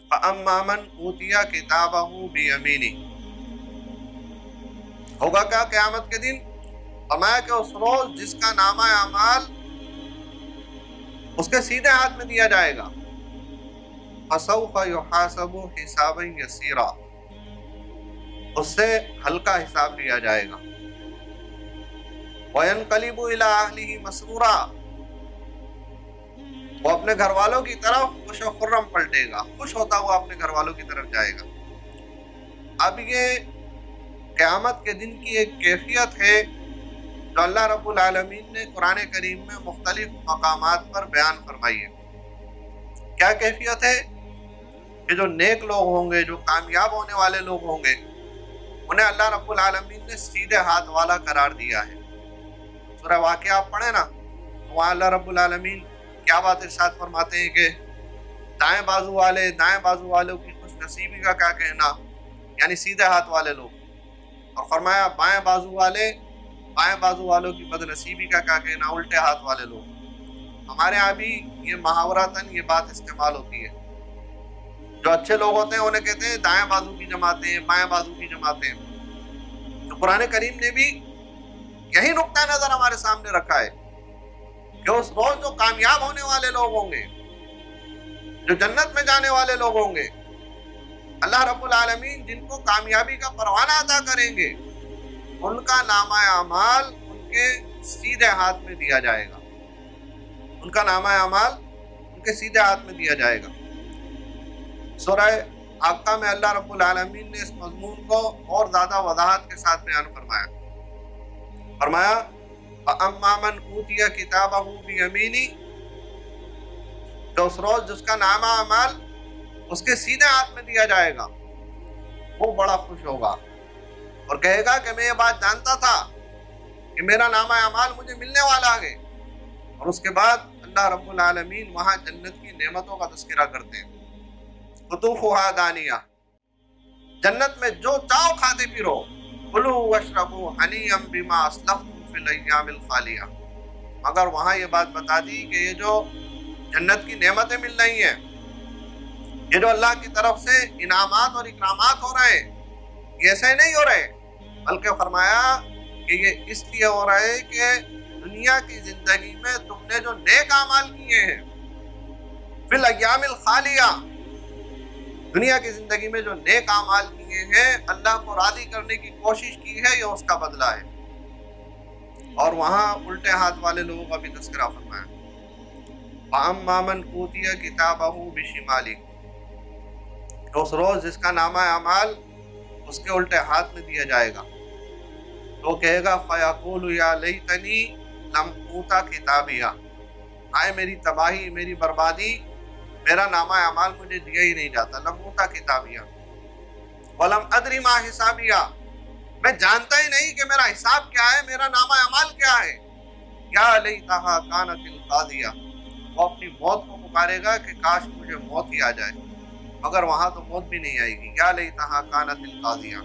فَأَمَّا مَنْ أُوتِيَ كِتَابَهُ بِيَمِينِهِ، ہوگا کیا قیامت کے دن؟ فرمایا کہ اس روز جس کا نامہ اعمال اس کے سیدھے ہاتھ میں دیا جائے گا، فَسَوْفَ يُحَاسَبُ حِسَابًا يَسِيرًا، اس سے ہلکا حساب لیا جائے گا، وَيَنْقَلِبُ إِلَىٰ أَهْلِهِ مَسْرُورًا، وہ اپنے گھر والوں کی طرف خوش و خرم پلٹے گا، خوش ہوتا ہوا اپنے گھر والوں کی طرف جائے گا۔ اب یہ قیامت کے دن کی ایک کیفیت ہے جو اللہ رب العالمین نے قرآن کریم میں مختلف مقامات پر بیان فرمائی ہے۔ کیا کیفیت ہے؟ کہ جو نیک لوگ ہوں گے، جو کامیاب ہونے والے لوگ ہوں گے، انہیں اللہ رب العالمین نے سیدھے ہاتھ والا قرار دیا ہے۔ سورہ واقعہ آپ پڑھیں نا، وہاں اللہ رب العالمین کیا بات ارشاد فرماتے ہیں کہ دائیں بازو والوں کی خوش نصیبی کا کیا کہنا، یعنی سیدھے ہاتھ والے لوگ، اور فرمایا بائیں بازو والوں کی بد نصیبی کا کیا کہنا، الٹے ہاتھ والے لوگ۔ ہمارے ہاں بھی یہ محاورتاً یہ بات استعمال ہوتی ہے، جو اچھے لوگ ہوتے ہیں انہیں کہتے ہیں دائیں بازو کی جماعتیں، بائیں بازو کی جماعتیں۔ تو قرآن کریم نے بھی یہی نقطہ نظر ہمارے سامنے رکھا ہے کہ اس روز جو کامیاب ہونے والے لوگ ہوں گے، جو جنت میں جانے والے لوگ ہوں گے، اللہ رب العالمین جن کو کامیابی کا پروانہ عطا کریں گے، ان کا نامہ اعمال ان کے سیدھے ہاتھ میں دیا جائے گا، ان کا نامہ اعمال ان کے سیدھے ہاتھ میں دیا جائے گا۔ سورہ حاقہ میں اللہ رب العالمین نے اس مضمون کو اور زیادہ وضاحت کے ساتھ بیان فرمایا۔ فَأَمَّا مَنْ أُوتِيَ كِتَابَهُ بِيَمِينِهِ، تو اس روز جس کا نامہ اعمال اس کے سیدھے ہاتھ میں دیا جائے گا، وہ بڑا خوش ہوگا اور کہے گا کہ میں یہ بات جانتا تھا کہ میرا نامہ اعمال مجھے ملنے والا ہے۔ اور اس کے بعد اللہ رب العالمین وہاں جنت کی نعمتوں کا تذکرہ کرتے ہیں۔ قطوفها دانیہ، جنت میں جو چاہو کھاتے پیرو، کلوا واشربوا ہنیئا بما اسلفتم فی الایام الخالیہ، مگر وہاں یہ بات بتا دی کہ یہ جو جنت کی نعمتیں مل رہی ہیں، یہ جو اللہ کی طرف سے انعامات اور اکرامات ہو رہے ہیں، یہ ایسے نہیں ہو رہے، بلکہ فرمایا کہ یہ اس لیے ہو رہا ہے کہ دنیا کی زندگی میں تم نے جو نیک اعمال کیے ہیں، فی الایام الخالیہ، دنیا کی زندگی میں جو نیک اعمال کیے ہیں، اللہ کو راضی کرنے کی کوشش کی ہے، یہ اس کا بدلہ ہے۔ اور وہاں الٹے ہاتھ والے لوگوں کا بھی تذکرہ فرمایا۔ فَأَمَّا مَنْ أُوتِيَ كِتَابَهُ بِشِمَالِهِ، تو اس روز جس کا نامہ اعمال اس کے الٹے ہاتھ میں دیا جائے گا، تو کہے گا فَيَقُولُ يَا لَيْتَنِي لَمْ أُوتَ كِتَابِيَهْ، ہائے میری تباہی، میری بربادی، میرا نامہ اعمال مجھے دیا ہی نہیں جاتا۔ لَمْ أُوتَ كِتَابِيَهْ وَلَمْ أَدْرِ مَا حِسَابِيَهْ، میں جانتا ہی نہیں کہ میرا حساب کیا ہے، میرا نامہ اعمال کیا ہے۔ یا لیتہا کانت القاضیہ، وہ اپنی موت کو پکارے گا کہ کاش مجھے موت ہی آ جائے، مگر وہاں تو موت بھی نہیں آئے گی۔ یا لیتہا کانت القاضیہ،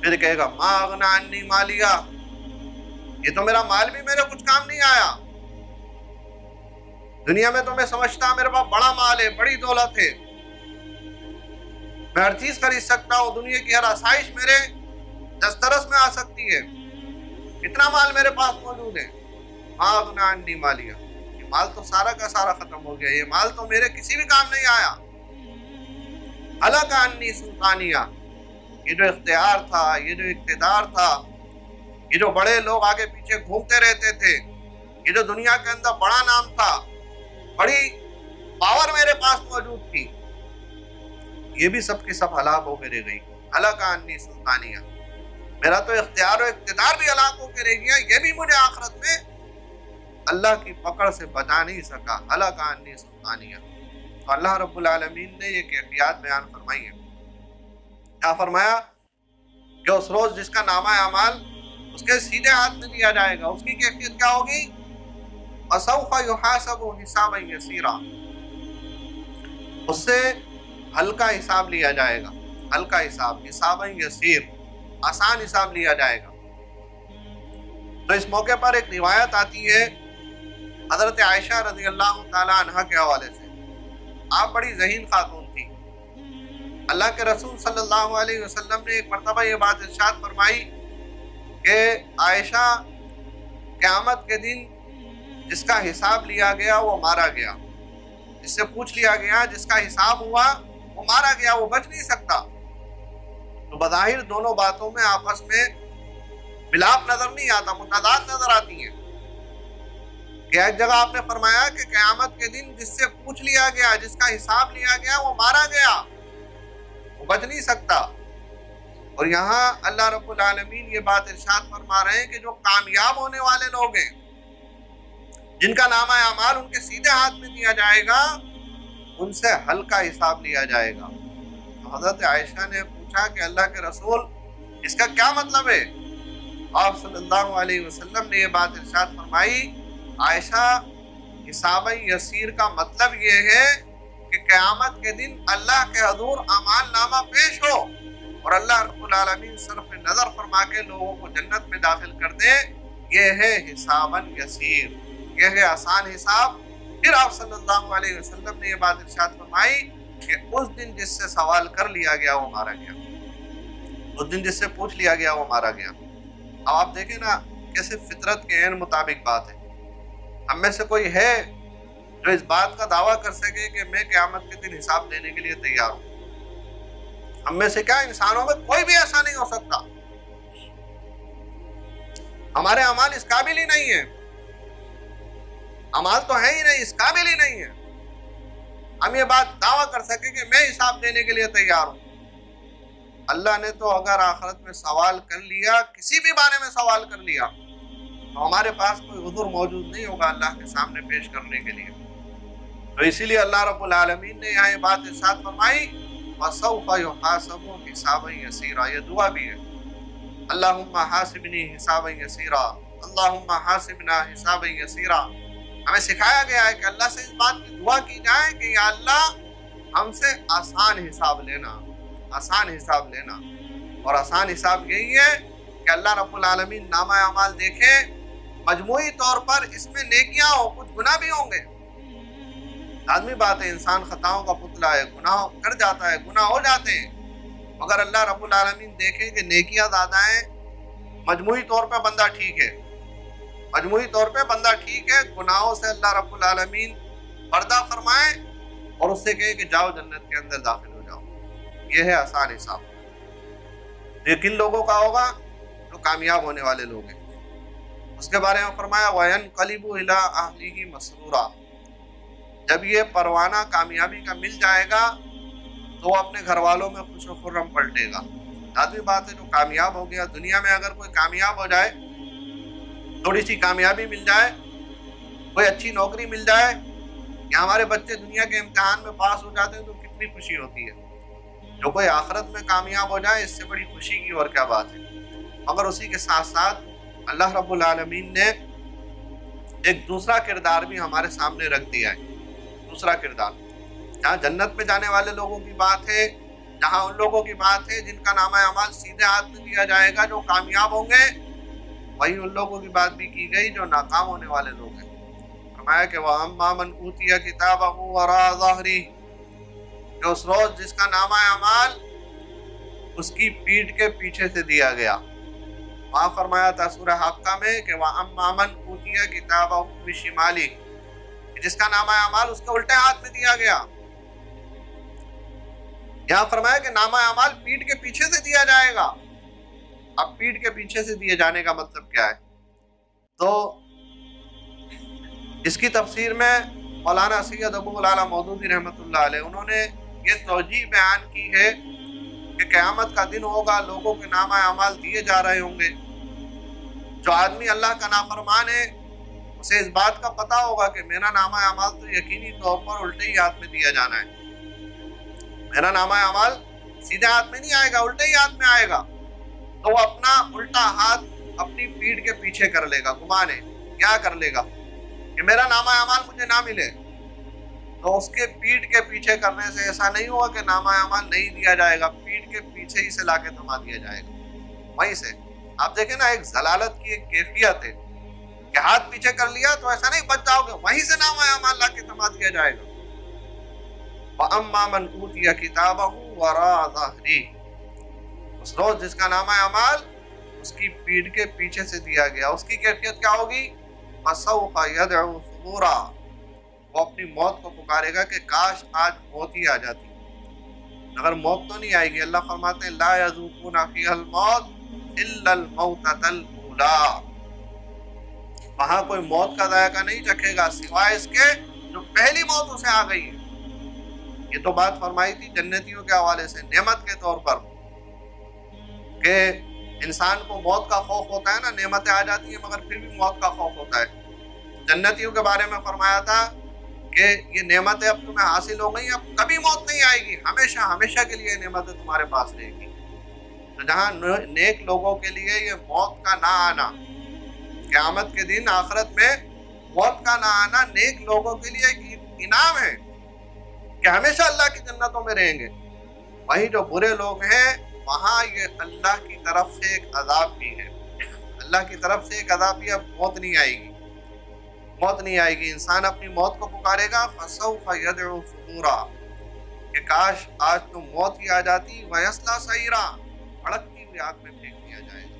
پھر کہے گا ما اغنی عنی مالیہ، یہ تو میرا مال بھی میرے کچھ کام نہیں آیا۔ دنیا میں تو میں سمجھتا میرے پاس بڑا مال ہے، بڑی دولت ہے، میں ہر چیز خرید سکتا ہوں، دنیا کی ہر آسائش میرے دسترس میں آ سکتی ہے، اتنا مال میرے پاس موجود ہے۔ ما اغنی عنی مالیہ، یہ مال تو سارا کا سارا ختم ہو گیا، یہ مال تو میرے کسی بھی کام نہیں آیا۔ ہلاک عنی سلطانیہ، یہ جو اختیار تھا، یہ جو اقتدار تھا، یہ جو بڑے لوگ آگے پیچھے گھومتے رہتے تھے، یہ جو دنیا کے اندر بڑا نام تھا، بڑی پاور میرے پاس موجود تھی، یہ بھی سب کی سب ہلاک ہو کے رہ گئی۔ ہلاک عنی سلطانیہ، میرا تو اختیار و اقتدار بھی ہلاک ہو کے رہ گیا، یہ بھی مجھے آخرت میں اللہ کی پکڑ سے بچا نہیں سکا۔ ہلاک عنی سلطانیہ، تو اللہ رب العالمین نے یہ کیفیات بیان فرمائی ہے۔ کیا فرمایا؟ کہ اس روز جس کا نامہ اعمال اس کے سیدھے ہاتھ میں دیا جائے گا، اس کی کیفیت کیا ہوگی؟ وَسَوْفَ يُحَاسَبُ حِسَابًا يَسِيرًا، اس سے ہلکا حساب لیا جائے گا، ہلکا حساب، حسابًا یسیر، آسان حساب لیا جائے گا۔ تو اس موقع پر ایک روایت آتی ہے حضرت عائشہ رضی اللہ تعالی عنہا کے حوالے سے۔ آپ بڑی ذہین خاتون تھی، اللہ کے رسول صلی اللہ علیہ وسلم نے ایک مرتبہ یہ بات ارشاد فرمائی کہ عائشہ قیامت کے دن جس کا حساب لیا گیا وہ مارا گیا، جس سے پوچھ لیا گیا جس کا حساب ہوا وہ مارا گیا، وہ بچ نہیں سکتا۔ تو بظاہر دونوں باتوں میں آپس میں ملاپ نظر نہیں آتا، متضاد نظر آتی ہیں کہ ایک جگہ آپ نے فرمایا کہ قیامت کے دن جس سے پوچھ لیا گیا جس کا حساب لیا گیا وہ مارا گیا، وہ بچ نہیں سکتا۔ اور یہاں اللہ رب العالمین یہ بات ارشاد فرما رہے ہیں کہ جو کامیاب ہونے والے لوگ ہیں، جن کا نامہ اعمال ان کے سیدھے ہاتھ میں دیا جائے گا، ان سے ہلکا حساب لیا جائے گا۔ تو حضرت عائشہ نے پوچھا کہ اللہ کے رسول اس کا کیا مطلب ہے؟ آپ صلی اللہ علیہ وسلم نے یہ بات ارشاد فرمائی، عائشہ حساب یسیر کا مطلب یہ ہے کہ قیامت کے دن اللہ کے حضور اعمال نامہ پیش ہو اور اللہ رب العالمین صرف نظر فرما کے لوگوں کو جنت میں داخل کر دے، یہ ہے حساباً یسیر، یہ ہے آسان حساب۔ پھر آپ صلی اللہ علیہ وسلم نے یہ بات ارشاد فرمائی کہ اس دن جس سے سوال کر لیا گیا وہ مارا گیا، اس دن جس سے پوچھ لیا گیا وہ مارا گیا۔ اب آپ دیکھیں نا کیسے فطرت کے عین مطابق بات ہے۔ ہم میں سے کوئی ہے جو اس بات کا دعویٰ کر سکے کہ میں قیامت کے دن حساب دینے کے لیے تیار ہوں؟ ہم میں سے کیا انسانوں میں کوئی بھی ایسا نہیں ہو سکتا۔ ہمارے اعمال اس قابل ہی نہیں ہیں، اعمال تو ہے ہی نہیں، اس قابل ہی نہیں ہے ہم یہ بات دعویٰ کر سکیں کہ میں حساب دینے کے لیے تیار ہوں۔ اللہ نے تو اگر آخرت میں سوال کر لیا، کسی بھی بارے میں سوال کر لیا، تو ہمارے پاس کوئی عذر موجود نہیں ہوگا اللہ کے سامنے پیش کرنے کے لیے۔ تو اسی لیے اللہ رب العالمین نے یہاں یہ بات ارشاد فرمائی، وَسَوْفَ يُحَاسَبُ حِسَابًا يَسِيرًا، یہ دعا بھی ہے، اللہم حاسبنی حسابا یسیرا، اللہم حاسبنا حسابا یسیرا۔ ہمیں سکھایا گیا ہے کہ اللہ سے اس بات کی دعا کی جائے کہ یا اللہ ہم سے آسان حساب لینا، آسان حساب لینا۔ اور آسان حساب یہی ہے کہ اللہ رب العالمین نامہ اعمال دیکھے، مجموعی طور پر اس میں نیکیاں ہو، کچھ گناہ بھی ہوں گے، لازمی بات ہے، انسان خطاؤں کا پتلا ہے، گناہ کر جاتا ہے، گناہ ہو جاتے ہیں، مگر اللہ رب العالمین دیکھیں کہ نیکیاں زیادہ ہیں، مجموعی طور پہ بندہ ٹھیک ہے، مجموعی طور پہ بندہ ٹھیک ہے، گناہوں سے اللہ رب العالمین پردہ فرمائے اور اس سے کہے کہ جاؤ جنت کے اندر داخل ہو جاؤ۔ یہ ہے آسان حساب۔ یہ کن لوگوں کا ہوگا؟ جو کامیاب ہونے والے لوگ ہیں۔ اس کے بارے میں فرمایا وَيَنْقَلِبُ إِلَىٰ أَهْلِهِ مَسْرُورًا، جب یہ پروانہ کامیابی کا مل جائے گا تو وہ اپنے گھر والوں میں خوش و خرم پلٹے گا۔ لازمی بات ہے، جو کامیاب ہو گیا، دنیا میں اگر کوئی کامیاب ہو جائے، تھوڑی سی کامیابی مل جائے، کوئی اچھی نوکری مل جائے، یا ہمارے بچے دنیا کے امتحان میں پاس ہو جاتے ہیں تو کتنی خوشی ہوتی ہے۔ جو کوئی آخرت میں کامیاب ہو جائے، اس سے بڑی خوشی کی اور کیا بات ہے۔ مگر اسی کے ساتھ ساتھ اللہ رب العالمین نے ایک دوسرا کردار بھی ہمارے سامنے رکھ دیا ہے۔ دوسرا کردار جہاں جنت میں جانے والے لوگوں کی بات ہے، جہاں ان لوگوں کی بات ہے جن کا نامہ اعمال سیدھے ہاتھ میں دیا جائے گا، جو کامیاب ہوں گے، وہی ان لوگوں کی بات بھی کی گئی جو ناکام ہونے والے لوگ ہیں۔ فرمایا کہ وَأَمَّا مَنْ أُوتِيَ كِتَابَهُ وَرَاءَ ظَهْرِهِ، جو اس روز جس کا نامہ اعمال اس کی پیٹھ کے پیچھے سے دیا گیا۔ وہاں فرمایا تھا سورہ حاقہ میں کہ وَأَمَّا مَنْ أُوتِيَ كِتَابَهُ بِشِمَالِهِ، جس کا نامہ اعمال اس کے الٹے ہاتھ میں دیا گیا۔ یہاں فرمایا کہ نامہ اعمال پیٹھ کے پیچھے سے دیا جائے گا۔ اب پیٹھ کے پیچھے سے دیے جانے کا مطلب کیا ہے؟ تو اس کی تفسیر میں مولانا سید ابو العلا مودودی رحمۃ اللہ علیہ انہوں نے یہ توجیہ بیان کی ہے کہ قیامت کا دن ہوگا، لوگوں کے نامہ اعمال دیے جا رہے ہوں گے۔ جو آدمی اللہ کا نافرمان ہے اسے اس بات کا پتہ ہوگا کہ میرا نامہ اعمال تو یقینی طور پر الٹے ہی ہاتھ میں دیا جانا ہے، میرا نامہ اعمال سیدھے ہاتھ میں نہیں آئے گا، الٹے ہی ہاتھ میں آئے گا۔ تو وہ اپنا الٹا ہاتھ اپنی پیٹھ کے پیچھے کر لے گا، گمان ہے کیا کر لے گا کہ میرا نامہ اعمال مجھے نہ ملے۔ تو اس کے پیٹھ کے پیچھے کرنے سے ایسا نہیں ہوگا کہ نامہ اعمال نہیں دیا جائے گا، پیٹھ کے پیچھے ہی سے لا کے تھما دیا جائے گا۔ وہیں سے آپ دیکھیں نا، ایک ضلالت کی ایک کیفیت ہے کہ ہاتھ پیچھے کر لیا تو ایسا نہیں بچ جاؤ گے، وہیں سے نامہ اعمال لا کے تھما دیا جائے گا۔ وَأَمَّا مَنْ أُوتِيَ كِتَابَهُ وَرَاءَ ظَهْرِهِ، اس روز جس کا نامہ اعمال اس کی پیٹھ کے پیچھے سے دیا گیا، اس کی کیفیت کیا ہوگی؟ فَسَوْفَ يَدْعُو ثُبُورًا، وہ اپنی موت کو پکارے گا کہ کاش آج موت ہی آ جاتی، اگر موت تو نہیں آئے گی۔ اللہ فرماتے ہیں لا يذوقون فيها الموت الا الموتة الاولى، وہاں کوئی موت کا ذائقہ نہیں چکھے گا سوائے اس کے جو پہلی موت اسے آ گئی ہے۔ یہ تو بات فرمائی تھی جنتیوں کے حوالے سے نعمت کے طور پر کہ انسان کو موت کا خوف ہوتا ہے نا، نعمتیں آ جاتی ہیں مگر پھر بھی موت کا خوف ہوتا ہے۔ جنتیوں کے بارے میں فرمایا تھا کہ یہ نعمتیں اب تمہیں حاصل ہو گئی، اب کبھی موت نہیں آئے گی، ہمیشہ ہمیشہ کے لیے نعمتیں تمہارے پاس رہے گی۔ تو جہاں نیک لوگوں کے لیے یہ موت کا نہ آنا، قیامت کے دن آخرت میں موت کا نہ آنا نیک لوگوں کے لیے ایک انعام ہے کہ ہمیشہ اللہ کی جنتوں میں رہیں گے، وہی جو برے لوگ ہیں وہاں یہ اللہ کی طرف سے ایک عذاب بھی ہے، اللہ کی طرف سے ایک عذاب بھی، اب موت نہیں آئے گی، موت نہیں آئے گی۔ انسان اپنی موت کو پکارے گا فَسَوْفَ يَدْعُو ثُبُورًا، کہ کاش آج تو موت ہی آ جاتی، وَيَصْلَىٰ سَعِيرًا، بھڑکتی ہوئی آگ میں پھینک دیا جائے گا۔